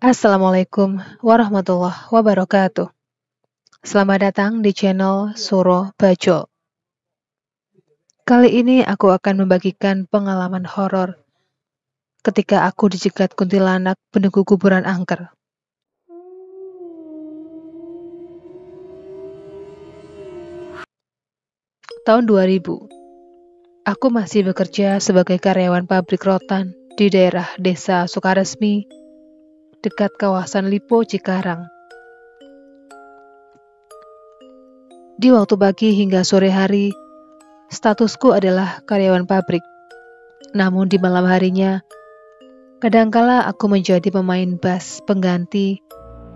Assalamualaikum warahmatullahi wabarakatuh. Selamat datang di channel Suro Bajo. Kali ini aku akan membagikan pengalaman horor ketika aku dicegat kuntilanak penunggu kuburan angker. Tahun 2000, aku masih bekerja sebagai karyawan pabrik rotan di daerah Desa Sukaresmi, dekat kawasan Lipo, Cikarang. Di waktu pagi hingga sore hari, statusku adalah karyawan pabrik. Namun di malam harinya, kadangkala aku menjadi pemain bass pengganti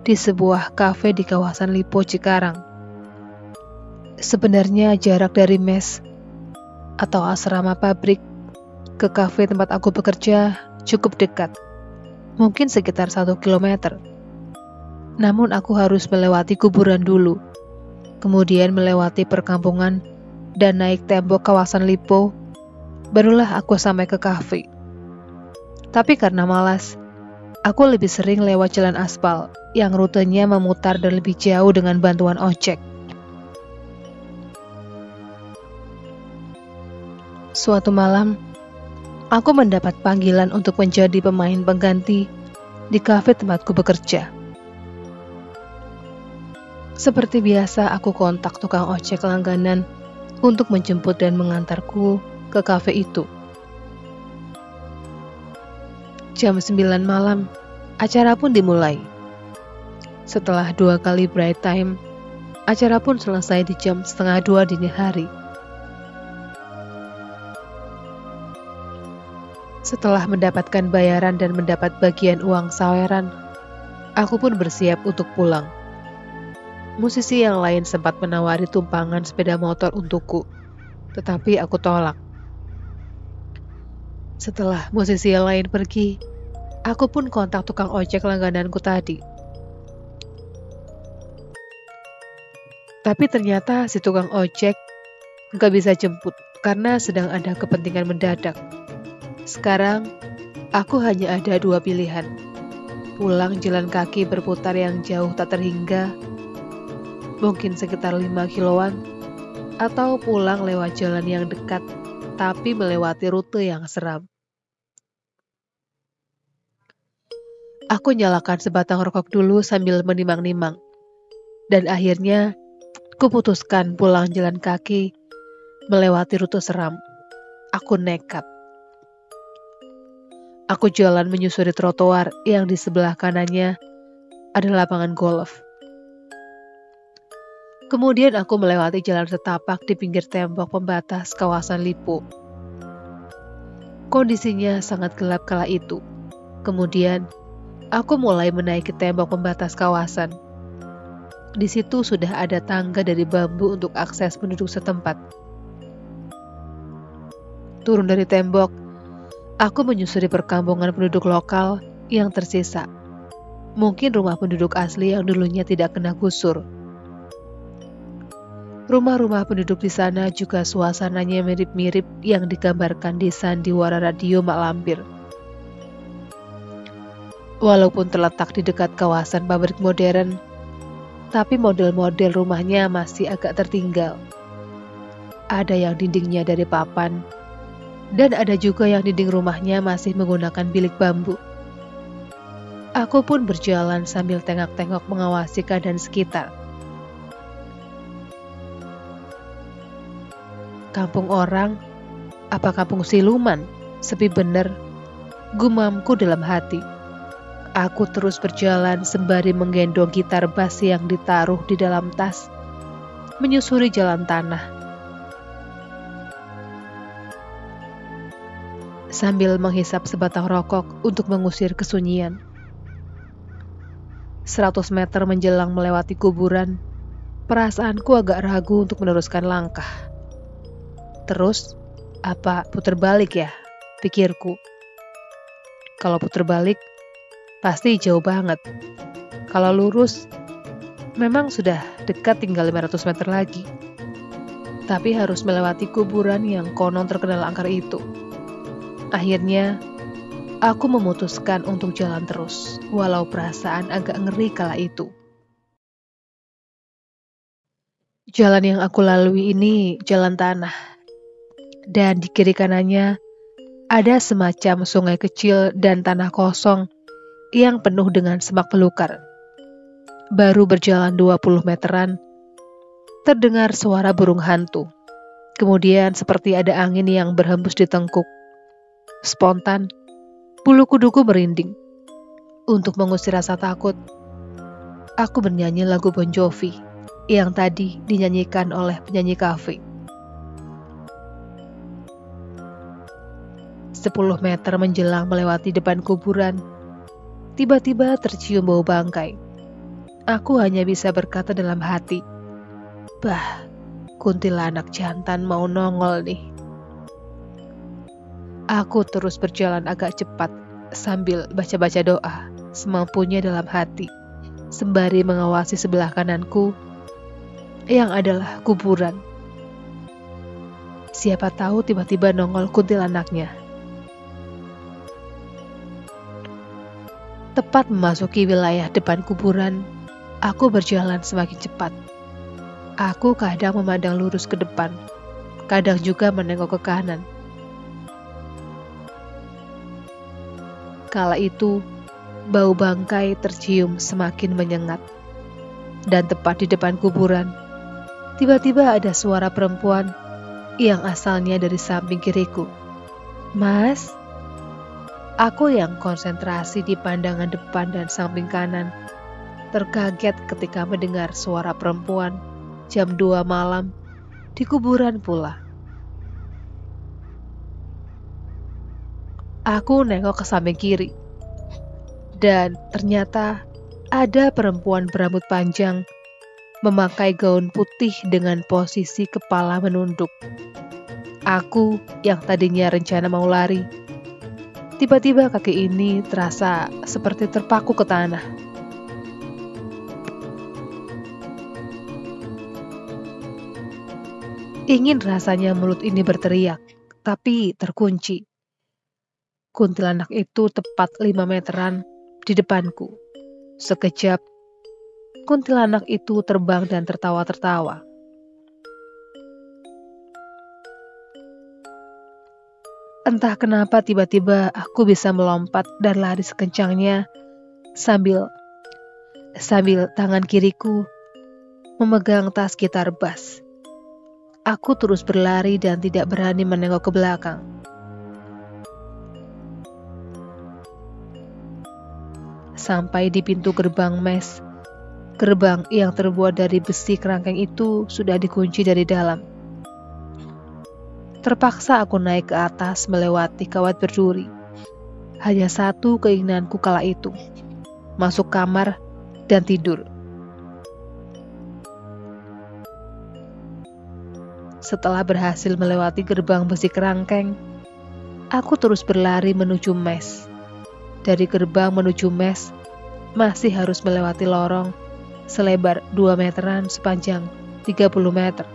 di sebuah kafe di kawasan Lipo, Cikarang. Sebenarnya jarak dari mes atau asrama pabrik ke kafe tempat aku bekerja cukup dekat, mungkin sekitar 1 kilometer. Namun aku harus melewati kuburan dulu, kemudian melewati perkampungan dan naik tembok kawasan Lipo, barulah aku sampai ke kafe. Tapi karena malas, aku lebih sering lewat jalan aspal yang rutenya memutar dan lebih jauh dengan bantuan ojek. Suatu malam, aku mendapat panggilan untuk menjadi pemain pengganti di kafe tempatku bekerja. Seperti biasa, aku kontak tukang ojek langganan untuk menjemput dan mengantarku ke kafe itu. Jam 9 malam, acara pun dimulai. Setelah 2 kali bright time, acara pun selesai di jam 1:30 dini hari. Setelah mendapatkan bayaran dan mendapat bagian uang saweran, aku pun bersiap untuk pulang. Musisi yang lain sempat menawari tumpangan sepeda motor untukku, tetapi aku tolak. Setelah musisi yang lain pergi, aku pun kontak tukang ojek langgananku tadi. Tapi ternyata si tukang ojek gak bisa jemput karena sedang ada kepentingan mendadak. Sekarang, aku hanya ada 2 pilihan. Pulang jalan kaki berputar yang jauh tak terhingga, mungkin sekitar 5 kiloan, atau pulang lewat jalan yang dekat, tapi melewati rute yang seram. Aku nyalakan sebatang rokok dulu sambil menimang-nimang. Dan akhirnya, kuputuskan pulang jalan kaki, melewati rute seram. Aku nekat. Aku jalan menyusuri trotoar yang di sebelah kanannya ada lapangan golf. Kemudian aku melewati jalan setapak di pinggir tembok pembatas kawasan Lipo. Kondisinya sangat gelap kala itu. Kemudian, aku mulai menaiki tembok pembatas kawasan. Di situ sudah ada tangga dari bambu untuk akses penduduk setempat. Turun dari tembok, aku menyusuri perkampungan penduduk lokal yang tersisa. Mungkin rumah penduduk asli yang dulunya tidak kena gusur. Rumah-rumah penduduk di sana juga suasananya mirip-mirip yang digambarkan di sandiwara radio Mak Lampir. Walaupun terletak di dekat kawasan pabrik modern, tapi model-model rumahnya masih agak tertinggal. Ada yang dindingnya dari papan, dan ada juga yang dinding rumahnya masih menggunakan bilik bambu. Aku pun berjalan sambil tengok-tengok mengawasi keadaan sekitar. Kampung orang, apa kampung siluman? Sepi bener, gumamku dalam hati. Aku terus berjalan sembari menggendong gitar bass yang ditaruh di dalam tas, menyusuri jalan tanah. Sambil menghisap sebatang rokok untuk mengusir kesunyian. 100 meter menjelang melewati kuburan, perasaanku agak ragu untuk meneruskan langkah. Terus, apa putar balik ya? Pikirku. Kalau putar balik, pasti jauh banget. Kalau lurus, memang sudah dekat, tinggal 500 meter lagi. Tapi harus melewati kuburan yang konon terkenal angker itu. Akhirnya, Aku memutuskan untuk jalan terus, walau perasaan agak ngeri kala itu. Jalan yang aku lalui ini jalan tanah, dan di kiri kanannya ada semacam sungai kecil dan tanah kosong yang penuh dengan semak belukar. Baru berjalan 20 meteran, terdengar suara burung hantu. Kemudian seperti ada angin yang berhembus di tengkuk. Spontan, bulu kuduku merinding. Untuk mengusir rasa takut, aku bernyanyi lagu Bon Jovi yang tadi dinyanyikan oleh penyanyi kafe. 10 meter menjelang melewati depan kuburan, tiba-tiba tercium bau bangkai. Aku hanya bisa berkata dalam hati, "Bah, kuntilanak jantan mau nongol nih." Aku terus berjalan agak cepat sambil baca-baca doa semampunya dalam hati, sembari mengawasi sebelah kananku yang adalah kuburan. Siapa tahu tiba-tiba nongol kuntilanaknya. Tepat memasuki wilayah depan kuburan, aku berjalan semakin cepat. Aku kadang memandang lurus ke depan, kadang juga menengok ke kanan. Kala itu, bau bangkai tercium semakin menyengat. Dan tepat di depan kuburan, tiba-tiba ada suara perempuan yang asalnya dari samping kiriku. "Mas?" Aku yang konsentrasi di pandangan depan dan samping kanan, terkaget ketika mendengar suara perempuan jam 2 malam di kuburan pula. Aku nengok ke samping kiri, dan ternyata ada perempuan berambut panjang memakai gaun putih dengan posisi kepala menunduk. Aku yang tadinya rencana mau lari, tiba-tiba kaki ini terasa seperti terpaku ke tanah. Ingin rasanya mulut ini berteriak, tapi terkunci. Kuntilanak itu tepat 5 meteran di depanku. Sekejap, kuntilanak itu terbang dan tertawa-tertawa. Entah kenapa tiba-tiba aku bisa melompat dan lari sekencangnya sambil tangan kiriku memegang tas gitar bass. Aku terus berlari dan tidak berani menengok ke belakang. Sampai di pintu gerbang mes. Gerbang yang terbuat dari besi kerangkeng itu sudah dikunci dari dalam. Terpaksa aku naik ke atas melewati kawat berduri. Hanya satu keinginanku kala itu, masuk kamar dan tidur. Setelah berhasil melewati gerbang besi kerangkeng, aku terus berlari menuju mes. Dari gerbang menuju mes, masih harus melewati lorong selebar 2 meteran sepanjang 30 meter.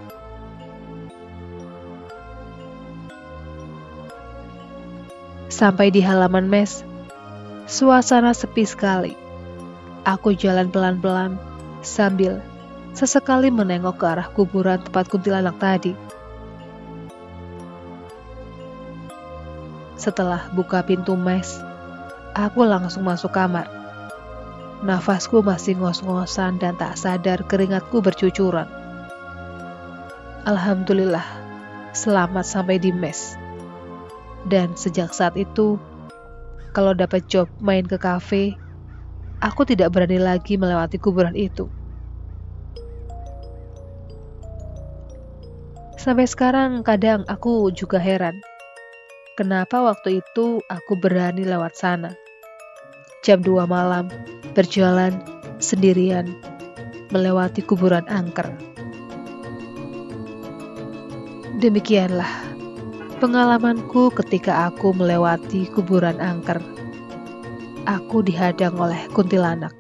Sampai di halaman mes, suasana sepi sekali. Aku jalan pelan-pelan sambil sesekali menengok ke arah kuburan tempat kuntilanak tadi. Setelah buka pintu mes, aku langsung masuk kamar. Nafasku masih ngos-ngosan dan tak sadar keringatku bercucuran. Alhamdulillah, selamat sampai di mes. Dan sejak saat itu, kalau dapat job main ke kafe, aku tidak berani lagi melewati kuburan itu. Sampai sekarang kadang aku juga heran, kenapa waktu itu aku berani lewat sana. Jam 2 malam, berjalan sendirian, melewati kuburan angker. Demikianlah pengalamanku ketika aku melewati kuburan angker. Aku dihadang oleh kuntilanak.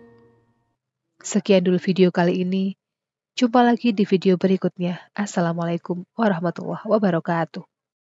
Sekian dulu video kali ini. Jumpa lagi di video berikutnya. Assalamualaikum warahmatullahi wabarakatuh.